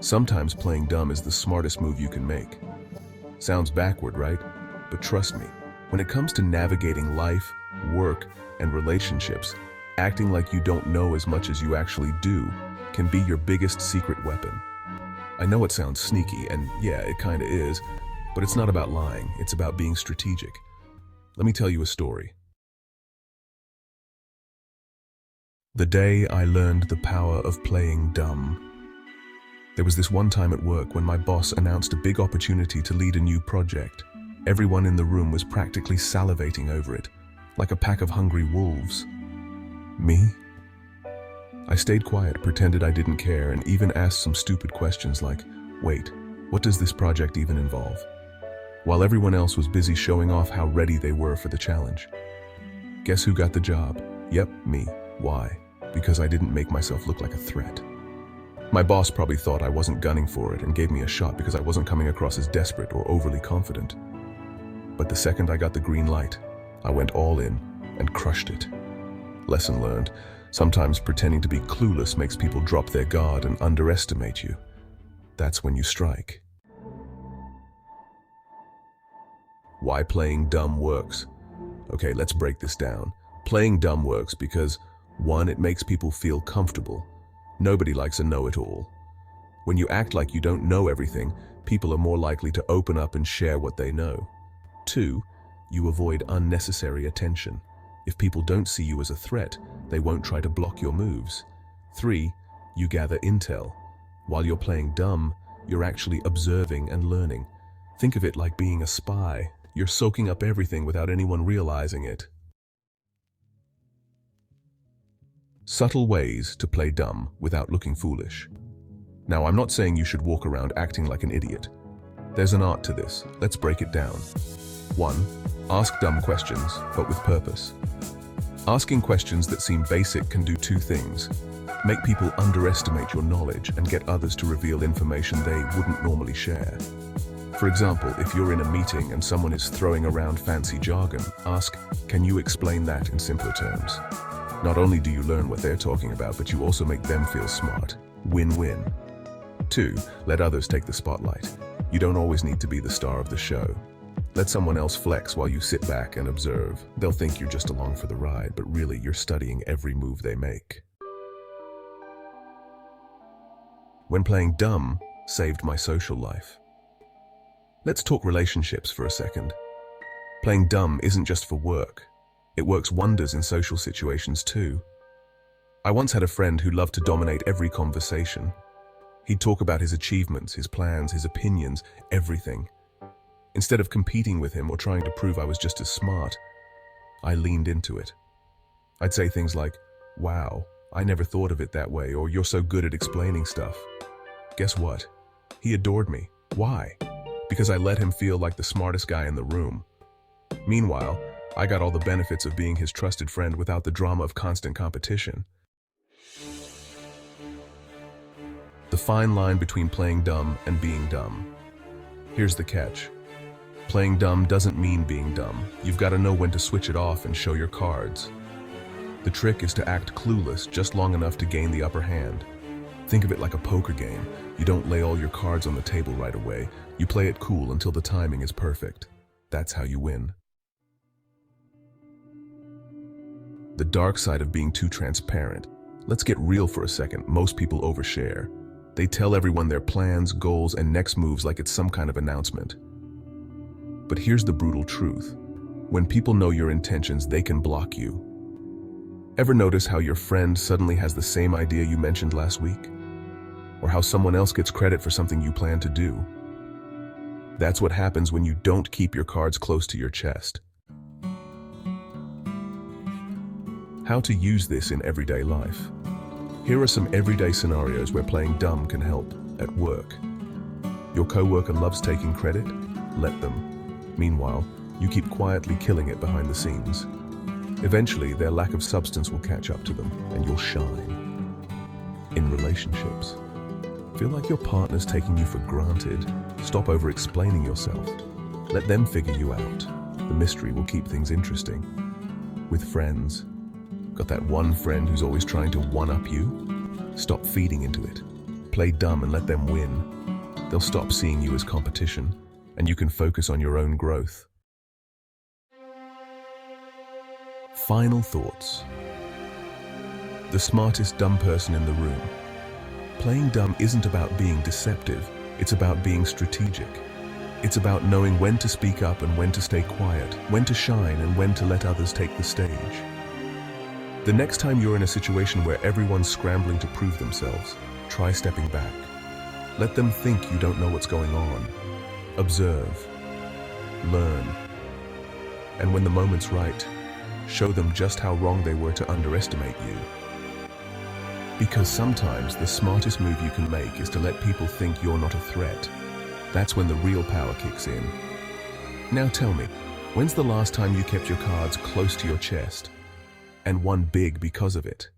Sometimes playing dumb is the smartest move you can make. Sounds backward, right? But trust me, when it comes to navigating life, work, and relationships, acting like you don't know as much as you actually do can be your biggest secret weapon. I know it sounds sneaky, and yeah, it kinda is, but it's not about lying, it's about being strategic. Let me tell you a story. The day I learned the power of playing dumb. There was this one time at work when my boss announced a big opportunity to lead a new project. Everyone in the room was practically salivating over it, like a pack of hungry wolves. Me? I stayed quiet, pretended I didn't care, and even asked some stupid questions like, wait, what does this project even involve? While everyone else was busy showing off how ready they were for the challenge. Guess who got the job? Yep, me. Why? Because I didn't make myself look like a threat. My boss probably thought I wasn't gunning for it and gave me a shot because I wasn't coming across as desperate or overly confident. But the second I got the green light, I went all in and crushed it. Lesson learned, sometimes pretending to be clueless makes people drop their guard and underestimate you. That's when you strike. Why playing dumb works? Okay, let's break this down. Playing dumb works because, one, it makes people feel comfortable. Nobody likes a know-it-all. When you act like you don't know everything, people are more likely to open up and share what they know. Two, you avoid unnecessary attention. If people don't see you as a threat, they won't try to block your moves. Three, you gather intel. While you're playing dumb, you're actually observing and learning. Think of it like being a spy. You're soaking up everything without anyone realizing it. Subtle ways to play dumb without looking foolish. Now, I'm not saying you should walk around acting like an idiot. There's an art to this. Let's break it down. 1. Ask dumb questions, but with purpose. Asking questions that seem basic can do two things. Make people underestimate your knowledge and get others to reveal information they wouldn't normally share. For example, if you're in a meeting and someone is throwing around fancy jargon, ask, can you explain that in simpler terms? Not only do you learn what they're talking about, but you also make them feel smart. Win-win. 2. Let others take the spotlight. You don't always need to be the star of the show. Let someone else flex while you sit back and observe. They'll think you're just along for the ride, but really you're studying every move they make. When playing dumb saved my social life. Let's talk relationships for a second. Playing dumb isn't just for work. It works wonders in social situations too. I once had a friend who loved to dominate every conversation. He'd talk about his achievements, his plans, his opinions, everything. Instead of competing with him or trying to prove I was just as smart, I leaned into it. I'd say things like, wow, I never thought of it that way, or you're so good at explaining stuff. Guess what? He adored me. Why? Because I let him feel like the smartest guy in the room. Meanwhile, I got all the benefits of being his trusted friend without the drama of constant competition. The fine line between playing dumb and being dumb. Here's the catch. Playing dumb doesn't mean being dumb. You've got to know when to switch it off and show your cards. The trick is to act clueless just long enough to gain the upper hand. Think of it like a poker game. You don't lay all your cards on the table right away. You play it cool until the timing is perfect. That's how you win. The dark side of being too transparent. Let's get real for a second. Most people overshare. They tell everyone their plans, goals, and next moves like it's some kind of announcement. But here's the brutal truth. When people know your intentions, they can block you. Ever notice how your friend suddenly has the same idea you mentioned last week? Or how someone else gets credit for something you plan to do? That's what happens when you don't keep your cards close to your chest. How to use this in everyday life. Here are some everyday scenarios where playing dumb can help. At work. Your coworker loves taking credit? Let them. Meanwhile, you keep quietly killing it behind the scenes. Eventually, their lack of substance will catch up to them, and you'll shine. In relationships. Feel like your partner's taking you for granted? Stop over-explaining yourself. Let them figure you out. The mystery will keep things interesting. With friends. Got that one friend who's always trying to one-up you? Stop feeding into it. play dumb and let them win, they'll stop seeing you as competition, and you can focus on your own growth. Final thoughts. The smartest dumb person in the room. Playing dumb isn't about being deceptive, it's about being strategic. It's about knowing when to speak up and when to stay quiet, when to shine and when to let others take the stage. The next time you're in a situation where everyone's scrambling to prove themselves, try stepping back. Let them think you don't know what's going on. Observe. Learn. And when the moment's right, show them just how wrong they were to underestimate you. Because sometimes the smartest move you can make is to let people think you're not a threat. That's when the real power kicks in. Now tell me, when's the last time you kept your cards close to your chest and won big because of it?